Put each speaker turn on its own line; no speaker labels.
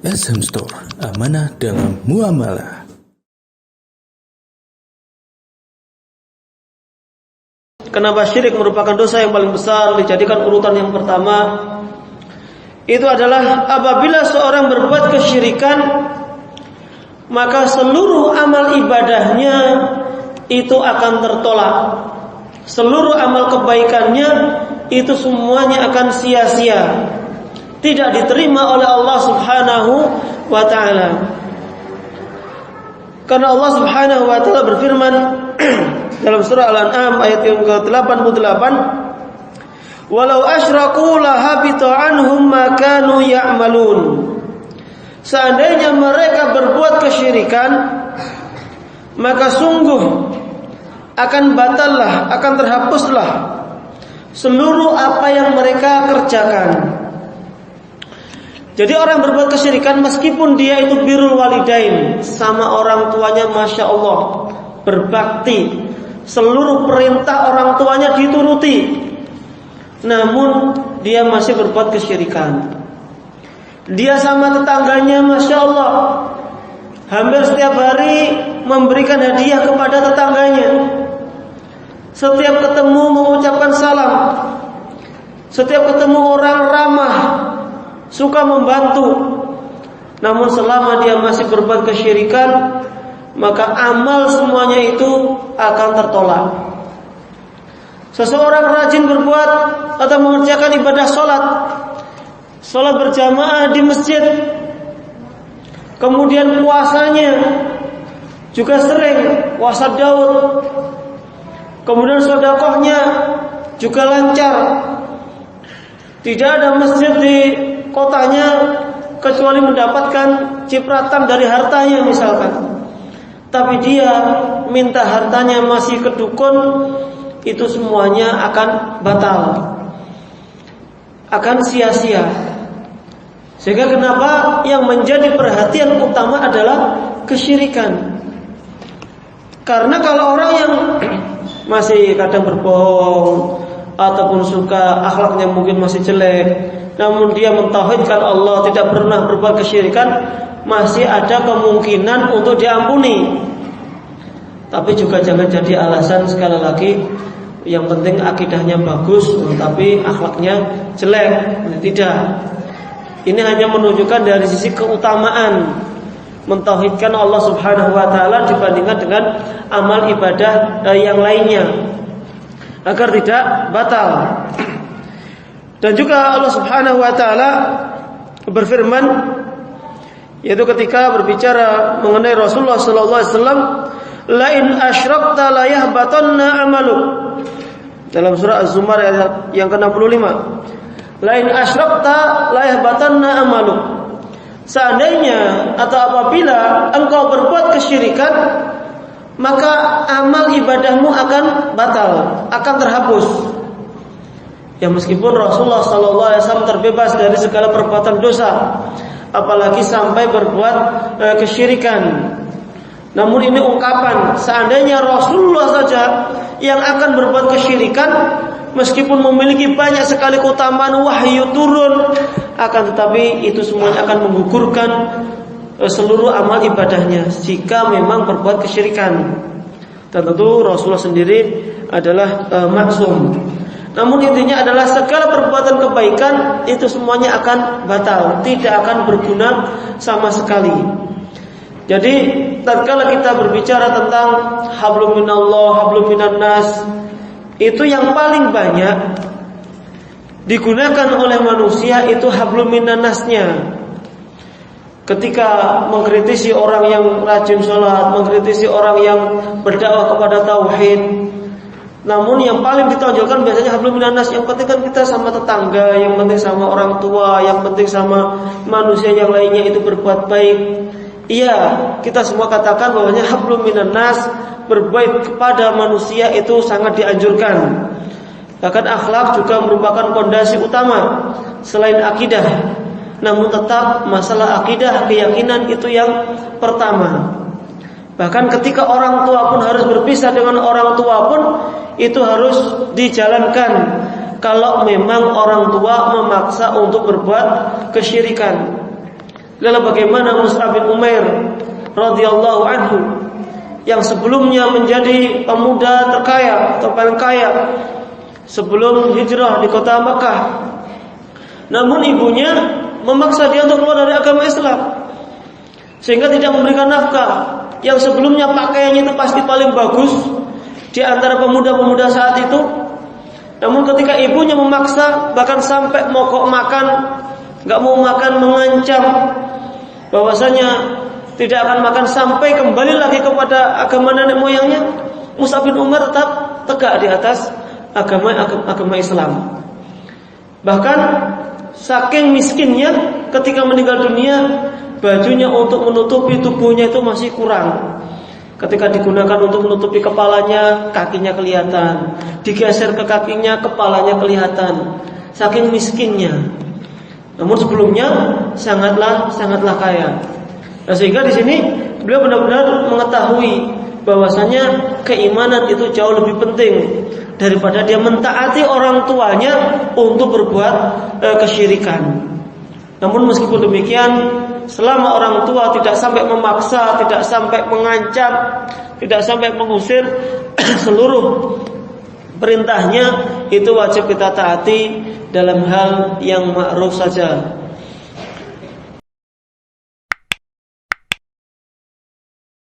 SM Store, amanah dalam muamalah.
Kenapa syirik merupakan dosa yang paling besar? Dijadikan urutan yang pertama itu adalah apabila seorang berbuat kesyirikan, maka seluruh amal ibadahnya itu akan tertolak. Seluruh amal kebaikannya itu semuanya akan sia-sia, tidak diterima oleh Allah Subhanahu wa ta'ala. Karena Allah Subhanahu wa ta'ala berfirman dalam surah Al-An'am ayat yang ke-88, "Walau asyraku lahabita anhum ma kanu ya'malun." Seandainya mereka berbuat kesyirikan, maka sungguh akan batallah, akan terhapuslah seluruh apa yang mereka kerjakan. Jadi orang berbuat kesyirikan meskipun dia itu birrul walidain, sama orang tuanya Masya Allah, berbakti, seluruh perintah orang tuanya dituruti, namun dia masih berbuat kesyirikan. Dia sama tetangganya Masya Allah, hampir setiap hari memberikan hadiah kepada tetangganya, setiap ketemu mengucapkan salam, setiap ketemu orang ramah, suka membantu. Namun selama dia masih berbuat kesyirikan, maka amal semuanya itu akan tertolak. Seseorang rajin berbuat atau mengerjakan ibadah sholat berjamaah di masjid, kemudian puasanya juga sering, puasa Daud, kemudian sedekahnya juga lancar. Tidak ada masjid di kotanya kecuali mendapatkan cipratan dari hartanya misalkan. Tapi dia minta hartanya masih ke dukun, itu semuanya akan batal, akan sia-sia. Sehingga kenapa yang menjadi perhatian utama adalah kesyirikan. Karena kalau orang yang masih kadang berbohong ataupun suka akhlaknya mungkin masih jelek, namun dia mentauhidkan Allah, tidak pernah berbuat kesyirikan, masih ada kemungkinan untuk diampuni. Tapi juga jangan jadi alasan sekali lagi, yang penting akidahnya bagus tapi akhlaknya jelek. Tidak. Ini hanya menunjukkan dari sisi keutamaan mentauhidkan Allah Subhanahu wa ta'ala dibandingkan dengan amal ibadah yang lainnya, agar tidak batal. Dan juga Allah Subhanahu wa ta'ala berfirman, yaitu ketika berbicara mengenai Rasulullah sallallahu alaihi wasallam, "La in asyrakta la yahbatanna 'amaluk." Dalam surah Az-Zumar ayat yang ke-65. "La in asyrakta la yahbatanna 'amaluk." Seandainya atau apabila engkau berbuat kesyirikan, maka amal ibadahmu akan batal, akan terhapus. Ya meskipun Rasulullah sallallahu alaihi wasallam terbebas dari segala perbuatan dosa, apalagi sampai berbuat kesyirikan. Namun ini ungkapan, seandainya Rasulullah saja yang akan berbuat kesyirikan, meskipun memiliki banyak sekali keutamaan, wahyu turun, akan tetapi itu semuanya akan menggugurkan seluruh amal ibadahnya jika memang berbuat kesyirikan. Dan tentu Rasulullah sendiri adalah maksum. Namun intinya adalah segala perbuatan kebaikan itu semuanya akan batal, tidak akan berguna sama sekali. Jadi tatkala kita berbicara tentang hablum minallah, hablum minan nas, itu yang paling banyak digunakan oleh manusia itu hablum minan nasnya. Ketika mengkritisi orang yang rajin sholat, mengkritisi orang yang berdakwah kepada tauhid, namun yang paling ditonjolkan biasanya hablum minan nas. Yang penting kan kita sama tetangga, yang penting sama orang tua, yang penting sama manusia yang lainnya itu berbuat baik. Iya, kita semua katakan bahwanya hablum minan nas, berbaik kepada manusia itu sangat dianjurkan. Bahkan akhlak juga merupakan pondasi utama selain akidah. Namun tetap masalah akidah, keyakinan itu yang pertama. Bahkan ketika orang tua pun harus berpisah dengan orang tua pun itu harus dijalankan. Kalau memang orang tua memaksa untuk berbuat kesyirikan. Lalu bagaimana Mus'ab bin Umair radhiyallahu anhu yang sebelumnya menjadi pemuda terkaya atau paling kaya sebelum hijrah di kota Makkah, namun ibunya memaksa dia untuk keluar dari agama Islam sehingga tidak memberikan nafkah. Yang sebelumnya pakaiannya itu pasti paling bagus di antara pemuda-pemuda saat itu, namun ketika ibunya memaksa, bahkan sampai mogok makan, nggak mau makan, mengancam bahwasanya tidak akan makan sampai kembali lagi kepada agama nenek moyangnya, Mus'ab bin Umar tetap tegak di atas agama Islam. Bahkan saking miskinnya, ketika meninggal dunia, bajunya untuk menutupi tubuhnya itu masih kurang. Ketika digunakan untuk menutupi kepalanya, kakinya kelihatan. Digeser ke kakinya, kepalanya kelihatan. Saking miskinnya. Namun sebelumnya sangatlah kaya. Nah, sehingga di sini beliau benar-benar mengetahui bahwasanya keimanan itu jauh lebih penting daripada dia mentaati orang tuanya untuk berbuat kesyirikan. Namun meskipun demikian, selama orang tua tidak sampai memaksa, tidak sampai mengancam, tidak sampai mengusir, seluruh perintahnya itu wajib kita taati dalam hal yang ma'ruf saja.